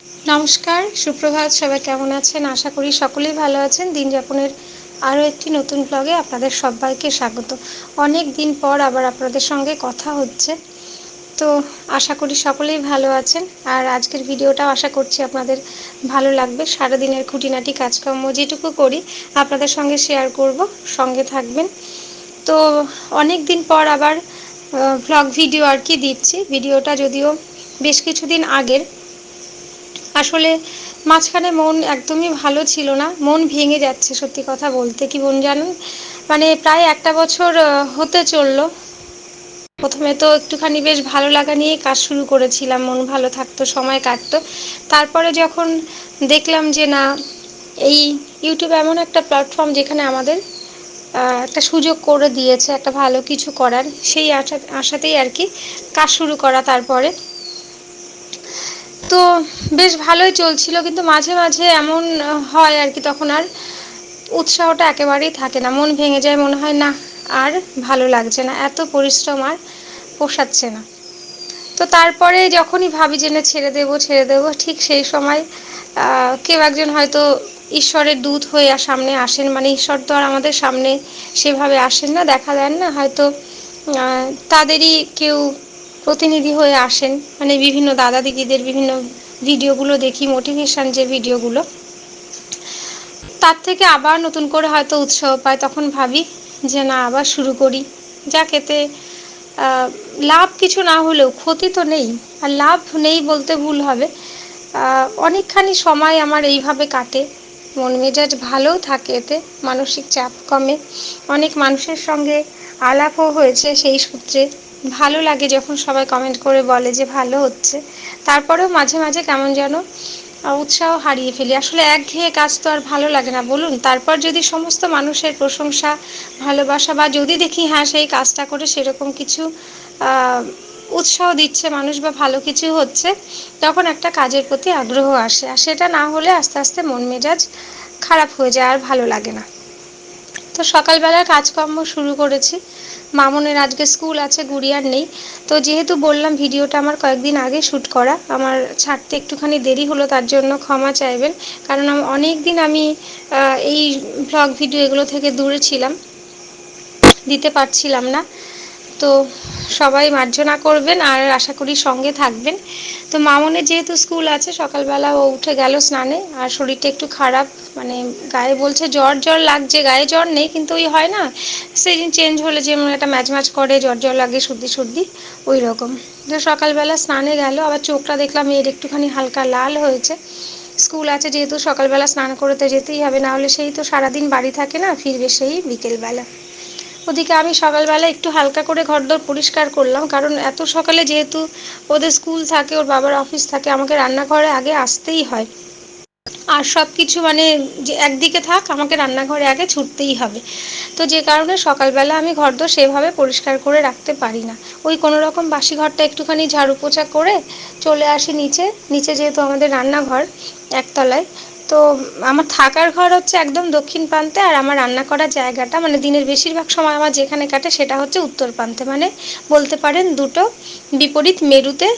নমস্কার, সুপ্রভাত। সবাই কেমন আছেন? আশা করি সকলেই ভালো আছেন। দিন যাপনের আরও একটি নতুন ব্লগে আপনাদের সবাইকে স্বাগত। অনেক দিন পর আবার আপনাদের সঙ্গে কথা হচ্ছে, তো আশা করি সকলেই ভালো আছেন। আর আজকের ভিডিওটাও আশা করছি আপনাদের ভালো লাগবে। সারাদিনের খুঁটিনাটি কাজকর্ম যেটুকু করি আপনাদের সঙ্গে শেয়ার করব, সঙ্গে থাকবেন। তো অনেক দিন পর আবার ভ্লগ ভিডিও আর কি দিচ্ছি। ভিডিওটা যদিও বেশ কিছুদিন আগের, আসলে মাঝখানে মন একদমই ভালো ছিল না, মন ভেঙে যাচ্ছে। সত্যি কথা বলতে কি বোন জানেন, মানে প্রায় একটা বছর হতে চললো। প্রথমে তো একটুখানি বেশ ভালো লাগা নিয়ে কাজ শুরু করেছিলাম, মন ভালো থাকতো, সময় কাটতো। তারপরে যখন দেখলাম যে না, এই ইউটিউব এমন একটা প্ল্যাটফর্ম যেখানে আমাদের একটা সুযোগ করে দিয়েছে একটা ভালো কিছু করার, সেই আশাতেই আর কি কাজ শুরু করা। তারপরে তো বেশ ভালোই চলছিল, কিন্তু মাঝে মাঝে এমন হয় আর কি, তখন আর উৎসাহটা একেবারেই থাকে না, মন ভেঙে যায়, মনে হয় না আর ভালো লাগছে না, এত পরিশ্রম আর পোষাচ্ছে না। তো তারপরে যখনই ভাবি যে না ছেড়ে দেবো, ঠিক সেই সময় কেউ একজন হয়তো ঈশ্বরের দূত হয়ে সামনে আসেন। মানে ঈশ্বর তো আর আমাদের সামনে সেভাবে আসেন না, দেখা দেন না, হয়তো তাদেরই কেউ প্রতিনিধি হয়ে আসেন। মানে বিভিন্ন দাদা দিদিদের বিভিন্ন ভিডিওগুলো দেখি, মোটিভেশন যে ভিডিওগুলো, তার থেকে আবার নতুন করে হয়তো উৎসাহ পাই। তখন ভাবি যে না, আবার শুরু করি। যা খেতে লাভ কিছু না হলেও ক্ষতি তো নেই, আর লাভ নেই বলতে ভুল হবে। অনেকখানি সময় আমার এইভাবে কাটে, মন মেজাজ ভালোও থাকে, এতে মানসিক চাপ কমে। অনেক মানুষের সঙ্গে আলাপও হয়েছে সেই সূত্রে। ভালো লাগে যখন সবাই কমেন্ট করে বলে যে ভালো হচ্ছে। তারপরেও মাঝে মাঝে কেমন যেন উৎসাহ হারিয়ে ফেলি। আসলে একঘেয়ে কাজ তো আর ভালো লাগে না বলুন। তারপর যদি সমস্ত মানুষের প্রশংসা, ভালোবাসা, বা যদি দেখি হ্যাঁ সেই কাজটা করে সেরকম কিছু উৎসাহ দিচ্ছে মানুষ বা ভালো কিছু হচ্ছে, তখন একটা কাজের প্রতি আগ্রহ আসে। আর সেটা না হলে আস্তে আস্তে মন মেজাজ খারাপ হয়ে যায়, আর ভালো লাগে না। তো সকালবেলার কাজকর্ম শুরু করেছি। মামনের আজকে স্কুল আছে, গুড়িয়ার নেই। তো যেহেতু বললাম ভিডিওটা আমার কয়েকদিন আগে শ্যুট করা, আমার ছাড়তে একটুখানি দেরি হলো, তার জন্য ক্ষমা চাইবেন। কারণ অনেক দিন আমি এই ভ্লগ ভিডিও এগুলো থেকে দূরে ছিলাম, দিতে পারছিলাম না। তো সবাই মার্জনা করবেন আর আশা করি সঙ্গে থাকবেন। তো মামনের যেহেতু স্কুল আছে, সকালবেলা ও উঠে গেল স্নানে। আর শরীরটা একটু খারাপ, মানে গায়ে বলছে জ্বর জ্বর লাগছে। গায়ে জ্বর নেই, কিন্তু ওই হয় না সিজন চেঞ্জ হলে যেমন একটা ম্যাচ করে, জ্বর জ্বর লাগে, সর্দি সর্দি, ওই রকম। তো সকালবেলা স্নানে গেল, আবার চোখটা দেখলাম এর একটুখানি হালকা লাল হয়েছে। স্কুল আছে যেহেতু সকালবেলা স্নান করতে যেতেই হবে, না হলে সেই তো সারাদিন বাড়ি থাকে না, ফিরবে সেই বিকেলবেলা। ওদিকে আমি সকালবেলা একটু হালকা করে ঘরদোর পরিষ্কার করলাম, কারণ এত সকালে যেহেতু ওদের স্কুল থাকে, ওর বাবার অফিস থাকে, আমাকে রান্নাঘরে আগে আসতেই হয়। আর সব কিছু মানে যে একদিকে থাক, আমাকে রান্নাঘরে আগে ছুটতেই হবে। তো যে কারণে সকালবেলা আমি ঘরদোর সেভাবে পরিষ্কার করে রাখতে পারি না। ওই কোনো রকম বাসি ঘরটা একটুখানি ঝাড়ু পোছা করে চলে আসি নিচে। নিচে যেহেতু আমাদের রান্নাঘর একতলায়, তো আমার থাকার ঘর হচ্ছে একদম দক্ষিণ প্রান্তে, আর আমার রান্না করার জায়গাটা মানে দিনের বেশিরভাগ সময় আমার যেখানে কাটে সেটা হচ্ছে উত্তর প্রান্তে। মানে বলতে পারেন দুটো বিপরীত মেরুতে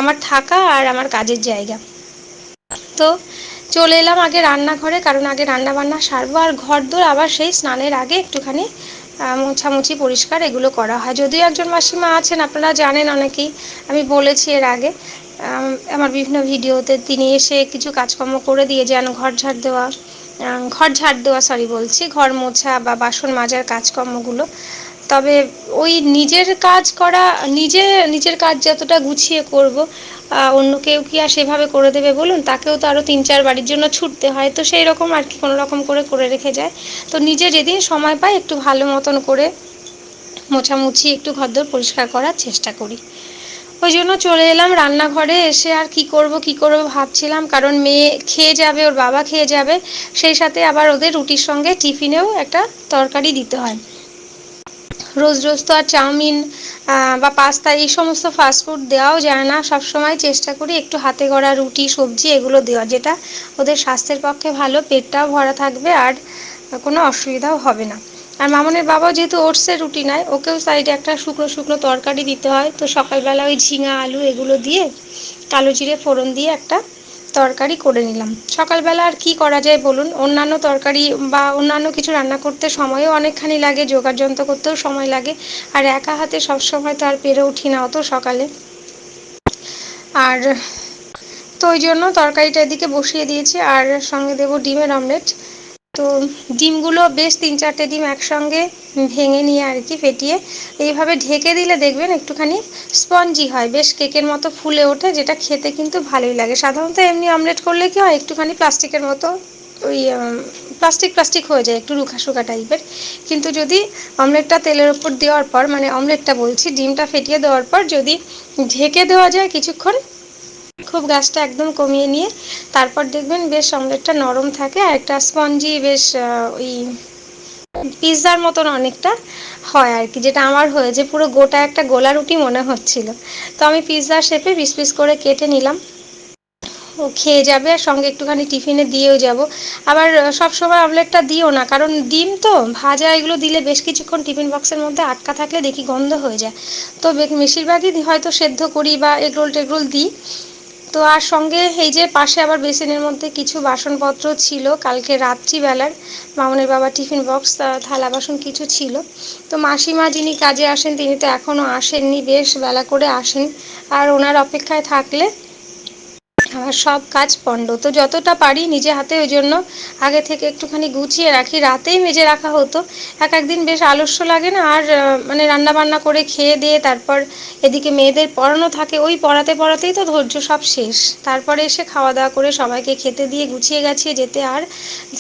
আমার থাকা আর আমার কাজের জায়গা। তো চলে এলাম আগে রান্নাঘরে, কারণ আগে রান্না বান্না সারবো, আর ঘরদোর আবার সেই স্নানের আগে একটুখানি মোছামুছি পরিষ্কার এগুলো করা হয়। যদিও একজন মাসিমা আছেন, আপনারা জানেন অনেকেই, আমি বলেছি এর আগে আমার বিভিন্ন ভিডিওতে, তিনি এসে কিছু কাজকর্ম করে দিয়ে যান। ঘর মোছা বা বাসন মাজার কাজকর্মগুলো। তবে ওই নিজের কাজ করা, নিজের কাজ যতটা গুছিয়ে করব, অন্য কেউ কি আর সেভাবে করে দেবে বলুন? তাকেও তো আরও 3-4 বাড়ির জন্য ছুটতে হয়। তো সেই রকম আর কি কোনো রকম করে রেখে যায়। তো নিজে যেদিন সময় পাই একটু ভালো মতন করে মোছামুছি, একটু ঘরদোর পরিষ্কার করার চেষ্টা করি। ওই জন্য চলে এলাম রান্নাঘরে। এসে আর কি করব ভাবছিলাম, কারণ মেয়ে খেয়ে যাবে, ওর বাবা খেয়ে যাবে, সেই সাথে আবার ওদের রুটির সঙ্গে টিফিনেও একটা তরকারি দিতে হয়। রোজ রোজ তো আর চাউমিন বা পাস্তা এই সমস্ত ফাস্টফুড দেওয়াও যায় না। সবসময় চেষ্টা করি একটু হাতে গড়া রুটি, সবজি এগুলো দেওয়া, যেটা ওদের স্বাস্থ্যের পক্ষে ভালো, পেটটাও ভরা থাকবে আর কোনো অসুবিধাও হবে না। আর মামনের বাবাও যেহেতু ওটসের রুটি নেয়, ওকেও সাইডে একটা শুকনো শুকনো তরকারি দিতে হয়। তো সকালবেলা ওই ঝিঙা আলু এগুলো দিয়ে কালো জিরে ফোড়ন দিয়ে একটা তরকারি করে নিলাম। সকালবেলা আর কি করা যায় বলুন, অন্যান্য তরকারি বা অন্যান্য কিছু রান্না করতে সময়ও অনেকখানি লাগে, জোগাড় যন্ত্র করতেও সময় লাগে, আর একা হাতে সবসময় তো আর পেরে উঠি না অত সকালে। আর তো ওই জন্য তরকারিটা এদিকে বসিয়ে দিয়েছি, আর সঙ্গে দেবো ডিমের অমলেট। তো ডিমগুলো বেশ 3-4টে ডিম একসঙ্গে ভেঙে নিয়ে আর কি ফেটিয়ে এইভাবে ঢেকে দিলে দেখবেন একটুখানি স্পঞ্জি হয়, বেশ কেকের মতো ফুলে ওঠে, যেটা খেতে কিন্তু ভালোই লাগে। সাধারণত এমনি অমলেট করলে কি হয়, একটুখানি প্লাস্টিকের মতো ওই প্লাস্টিক প্লাস্টিক হয়ে যায়, একটু রুখা শুকা টাইপের। কিন্তু যদি অমলেটটা তেলের ওপর দেওয়ার পর, মানে অমলেটটা বলছি, ডিমটা ফেটিয়ে দেওয়ার পর যদি ঢেকে দেওয়া যায় কিছুক্ষণ, খুব গ্যাসটা একদম কমিয়ে নিয়ে, তারপর দেখবেন বেশ অমলেটটা নরম থাকে, আর একটা স্পঞ্জি বেশ ওই পিৎজার মতন অনেকটা হয় আর কি, যেটা আমার হয়েছে, পুরো গোটা একটা গোলা রুটি মনে হচ্ছিল। তো আমি পিৎজা শেপে পিস পিস করে কেটে নিলাম। ও খেয়ে যাবে, আর সঙ্গে একটুখানি টিফিনে দিয়েও যাব। আবার সব সময় অমলেটটা দিও না, কারণ ডিম তো ভাজা, এগুলো দিলে বেশ কিছুক্ষণ টিফিন বক্সের মধ্যে আটকা থাকলে দেখি গন্ধ হয়ে যায়। তো বেশিরভাগই হয়তো সেদ্ধ করি বা এগরোল টেগরোল দিই। তো আর সঙ্গে এই যে পাশে আবার বেসিনের মধ্যে কিছু বাসনপত্র ছিল কালকে রাত্রিবেলার, মামনের বাবা টিফিন বক্স, থালা বাসন কিছু ছিল। তো মাসিমা যিনি কাজে আসেন তিনি তো এখনও আসেননি, বেশ বেলা করে আসেন, আর ওনার অপেক্ষায় থাকলে আমার সব কাজ পণ্ড। তো যতটা পারি নিজে হাতে ওই জন্য আগে থেকে একটুখানি গুছিয়ে রাখি, রাতেই মেজে রাখা হতো। একদিন বেশ আলস্য লাগে না, আর মানে রান্না বান্না করে খেয়ে দিয়ে তারপর এদিকে মেয়েদের পড়ানো থাকে, ওই পড়াতে পড়াতেই তো ধৈর্য সব শেষ। তারপরে এসে খাওয়া দাওয়া করে সবাইকে খেতে দিয়ে গুছিয়ে গাছিয়ে যেতে, আর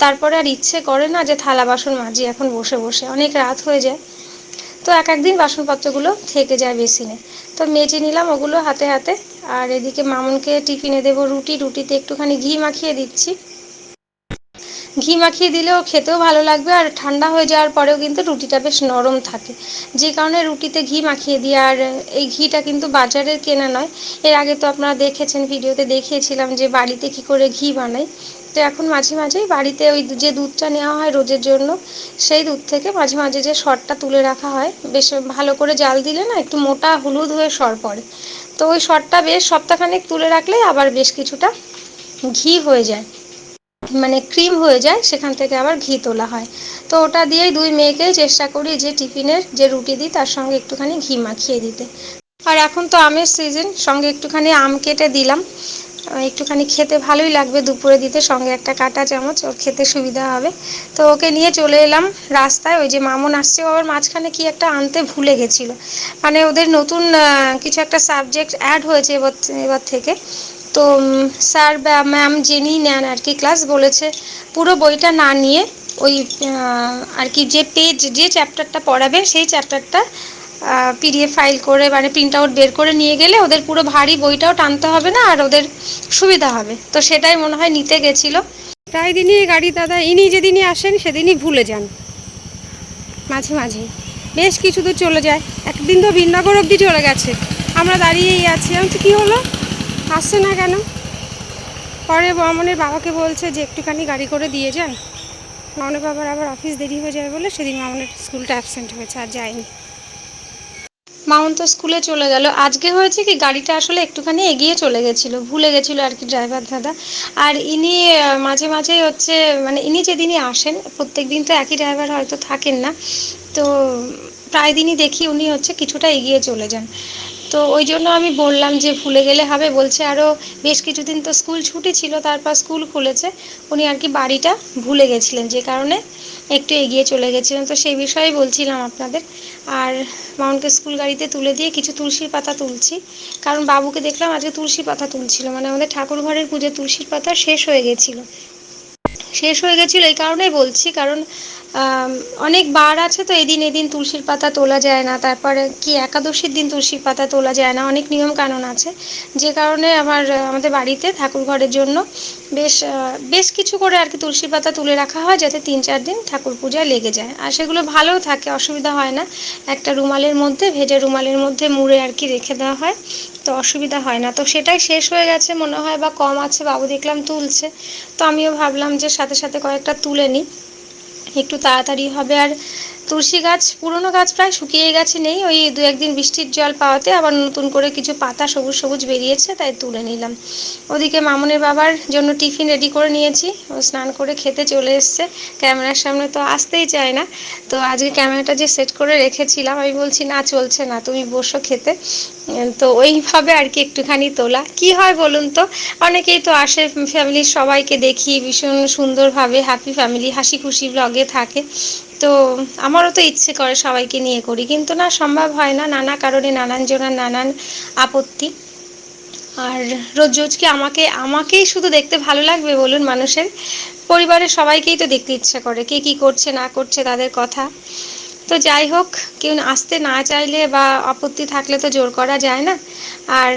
তারপরে আর ইচ্ছে করে না যে থালা বাসন মাজি এখন বসে বসে, অনেক রাত হয়ে যায়। তো একদিন বাসনপত্রগুলো থেকে যায় বেসিনে, তো মেজে নিলাম ওগুলো হাতে হাতে। আর এদিকে মামুনকে টিফিনে দেবো রুটি, রুটিতে একটুখানি ঘি মাখিয়ে দিচ্ছি। ঘি মাখিয়ে দিলেও খেতেও ভালো লাগবে, আর ঠান্ডা হয়ে যাওয়ার পরেও কিন্তু রুটিটা বেশ নরম থাকে, যে কারণে রুটিতে ঘি মাখিয়ে দিই। আর এই ঘিটা কিন্তু বাজারের কেনা নয়, এর আগে তো আপনারা দেখেছেন, ভিডিওতে দেখিয়েছিলাম যে বাড়িতে কি করে ঘি বানাই। তো এখন মাঝে মাঝেই বাড়িতে ওই যে দুধটা নেওয়া হয় রোজের জন্য, সেই দুধ থেকে মাঝে মাঝে যে সরটা তুলে রাখা হয়, বেশ ভালো করে জাল দিলে না একটু মোটা হলুদ হয়ে সর পড়ে। তো ওই সরটা বেশ সপ্তাহখানেক তুলে রাখলে আবার বেশ কিছুটা ঘি হয়ে যায়, মানে ক্রিম হয়ে যায়, সেখান থেকে আবার ঘি তোলা হয়। তো ওটা দিয়েই দুই মেয়েকেই চেষ্টা করি যে টিফিনের যে রুটি দিই তার সঙ্গে একটুখানি ঘি মাখিয়ে দিতে। আর এখন তো আমের সিজন, সঙ্গে একটুখানি আম কেটে দিলাম, একটুখানি খেতে ভালোই লাগবে দুপুরে দিতে, সঙ্গে একটা কাঁটা চামচ, ওর খেতে সুবিধা হবে। তো ওকে নিয়ে চলে এলাম রাস্তায়, ওই যে মামুন আসছে, আবার মাঝখানে কি একটা আনতে ভুলে গেছিলো, মানে ওদের নতুন কিছু একটা সাবজেক্ট অ্যাড হয়েছে এবার এবার থেকে। তো স্যার বা ম্যাম যিনি নেন আর কি ক্লাস, বলেছে পুরো বইটা না নিয়ে ওই আর কি যে পেজ, যে চ্যাপ্টারটা পড়াবে সেই চ্যাপ্টারটা পিডিএফ ফাইল করে, মানে প্রিন্ট আউট বের করে নিয়ে গেলে ওদের পুরো ভারী বইটাও টানতে হবে না, আর ওদের সুবিধা হবে। তো সেটাই মনে হয় নিতে গেছিলো। প্রায় দিনই গাড়ি দাদা, ইনি যেদিনই আসেন সেদিনই ভুলে যান, মাঝে মাঝে বেশ কিছু দূর চলে যায়। একদিন তো বিন্দাগর অবধি চলে গেছে, আমরা দাঁড়িয়েই আছি। আমি তো কী হলো, আসছে না কেন? পরে মামনের বাবাকে বলছে যে একটুখানি গাড়ি করে দিয়ে যান। মামনের বাবার আবার অফিস দেরি হয়ে যাবে বলে সেদিন মামনের স্কুলটা অ্যাবসেন্ট হয়েছে, আর যায়নি। মামুন তো স্কুলে চলে গেল। আজকে হয়েছে কি, গাড়িটা আসলে একটুখানি এগিয়ে চলে গেছিলো, ভুলে গেছিলো আর কি ড্রাইভার দাদা। আর ইনি মাঝে মাঝেই হচ্ছে, মানে ইনি যেদিনই আসেন, প্রত্যেক দিন তো একই ড্রাইভার হয়তো থাকেন না, তো প্রায় দিনই দেখি উনি হচ্ছে কিছুটা এগিয়ে চলে যান। তো ওই জন্য আমি বললাম যে ভুলে গেলে হবে, বলছে আরও বেশ কিছুদিন তো স্কুল ছুটি ছিল, তারপর স্কুল খুলেছে, উনি আর কি বাড়িটা ভুলে গেছিলেন, যে কারণে একটু এগিয়ে চলে গেছিলেন। তো সেই বিষয়েই বলছিলাম আপনাদের। আর মাউন্টকে স্কুল গাড়িতে তুলে দিয়ে কিছু তুলসীর পাতা তুলছি, কারণ বাবুকে দেখলাম আজকে তুলসী পাতা তুলছিল, মানে আমাদের ঠাকুর ঘরের পুজো তুলসীর পাতা শেষ হয়ে গেছিলো, এই কারণেই বলছি, কারণ অনেক বার আছে তো, এদিন এদিন তুলসীর পাতা তোলা যায় না, তারপরে কি একাদশীর দিন তুলসীর পাতা তোলা যায় না, অনেক নিয়ম কানুন আছে, যে কারণে আমাদের বাড়িতে ঠাকুর ঘরের জন্য বেশ কিছু করে আর কি তুলসীর পাতা তুলে রাখা হয়, যাতে 3-4 দিন ঠাকুর পূজায় লেগে যায়, আর সেগুলো ভালোও থাকে, অসুবিধা হয় না। একটা রুমালের মধ্যে, ভেজা রুমালের মধ্যে মুড়ে আর কি রেখে দেওয়া হয়, তো অসুবিধা হয় না। তো সেটাই শেষ হয়ে গেছে মনে হয়, বা কম আছে, বাবু দেখলাম তুলছে, তো আমিও ভাবলাম যে সাথে সাথে কয়েকটা তুলে নিই, একটু তাড়াতাড়ি হবে। আর তুলসী গাছ, পুরনো গাছ প্রায় শুকিয়ে গেছে, নেই, ওই দু একদিন বৃষ্টির জল পাওয়াতে আবার নতুন করে কিছু পাতা সবুজ সবুজ বেরিয়েছে, তাই তুলে নিলাম। ওদিকে মামুনের বাবার জন্য টিফিন রেডি করে নিয়েছি, ও স্নান করে খেতে চলে এসছে। ক্যামেরার সামনে তো আসতেই চায় না, তো আজকে ক্যামেরাটা যে সেট করে রেখেছিলাম, আমি বলছি না চলছে না, তুমি বসো খেতে। তো ওইভাবে আর কি একটুখানি তোলা। কি হয় বলুন তো, অনেকেই তো আসে, ফ্যামিলির সবাইকে দেখি ভীষণ সুন্দরভাবে হ্যাপি ফ্যামিলি, হাসি খুশি ব্লগে থাকে। তো আমারও তো ইচ্ছে করে সবাইকে নিয়ে করি, কিন্তু না, সম্ভব হয় না, নানা কারণে, নানান জনের নানান আপত্তি। আর রোজ রোজ কি আমাকেই শুধু দেখতে ভালো লাগবে বলুন মানুষের? পরিবারের সবাইকেই তো দেখতে ইচ্ছা করে, কে কী করছে না করছে তাদের কথা। তো যাই হোক, কেউ আসতে না চাইলে বা আপত্তি থাকলে তো জোর করা যায় না। আর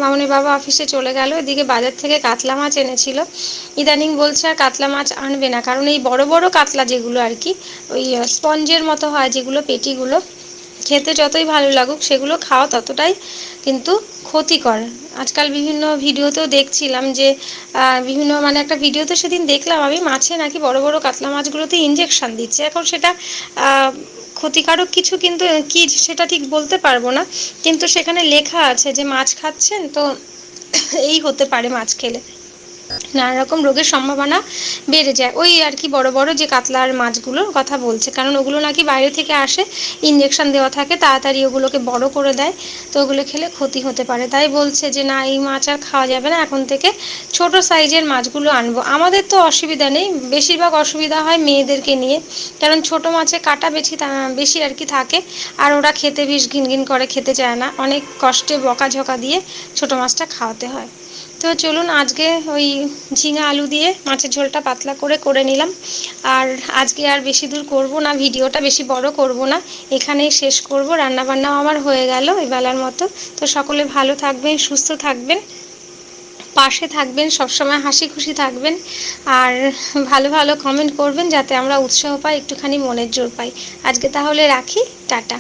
মামুনের বাবা অফিসে চলে গেল, এদিকে বাজার থেকে কাতলা মাছ এনেছিল। ইদানিং বলছে আর কাতলা মাছ আনবে না, কারণ এই বড় বড় কাতলা যেগুলো আর কি, ওই স্পঞ্জের মতো হয় যেগুলো, পেটিগুলো, খেতে যতই ভালো লাগুক সেগুলো খাওয়া ততটাই কিন্তু ক্ষতিকর। আজকাল বিভিন্ন ভিডিওতেও দেখছিলাম যে বিভিন্ন, মানে একটা ভিডিওতে সেদিন দেখলাম আমি, মাছে নাকি বড় বড় কাতলা মাছগুলোতে ইঞ্জেকশন দিচ্ছে। এখন সেটা ক্ষতিকারক কিছু, কিন্তু কি সেটা ঠিক বলতে পারবো না, কিন্তু সেখানে লেখা আছে যে মাছ খাচ্ছেন তো এই হতে পারে মাছ খেলে, নানা রকম রোগের সম্ভাবনা বেড়ে যায়। ওই আর কি বড় বড় যে কাতলার মাছগুলোর কথা বলছে, কারণ ওগুলো নাকি বাইরে থেকে আসে, ইঞ্জেকশন দেওয়া থাকে, তাড়াতাড়ি ওগুলোকে বড় করে দেয়, তো ওগুলো খেলে ক্ষতি হতে পারে। তাই বলছে যে না, এই মাছ আর খাওয়া যাবে না, এখন থেকে ছোট সাইজের মাছগুলো আনবো। আমাদের তো অসুবিধা নেই, বেশিরভাগ অসুবিধা হয় মেয়েদেরকে নিয়ে, কারণ ছোট মাছে কাঁটা বেশি আর কি থাকে, আর ওরা খেতে বেশ ঘিনঘিন করে, খেতে চায় না, অনেক কষ্টে বকাঝকা দিয়ে ছোট মাছটা খাওয়াতে হয়। তো চলুন, আজকে ওই ঝিঙা আলু দিয়ে মাছের ঝোলটা পাতলা করে করে নিলাম। আর আজকে আর বেশি দূর করব না, ভিডিওটা বেশি বড় করব না, এখানেই শেষ করব। রান্নাবান্নাও আমার হয়ে গেল এবেলার মতো। তো সকলে ভালো থাকবেন, সুস্থ থাকবেন, পাশে থাকবেন, সবসময় হাসি খুশি থাকবেন, আর ভালো ভালো কমেন্ট করবেন, যাতে আমরা উৎসাহ পাই, একটুখানি মনের জোর পাই। আজকে তাহলে রাখি, টাটা।